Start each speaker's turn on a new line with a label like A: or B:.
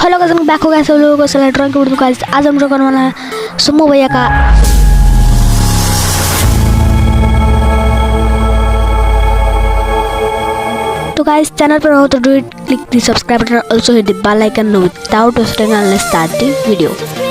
A: Hello guys, मैं back हो गया सब लोगों को सलाह ड्राइंग के गाइस। आज हम जो करने वाला है सुमो भैया का तो गाइस चैनल पर हो तो do it, click the subscribe button, also hit the bell icon without wasting. Let's start the video.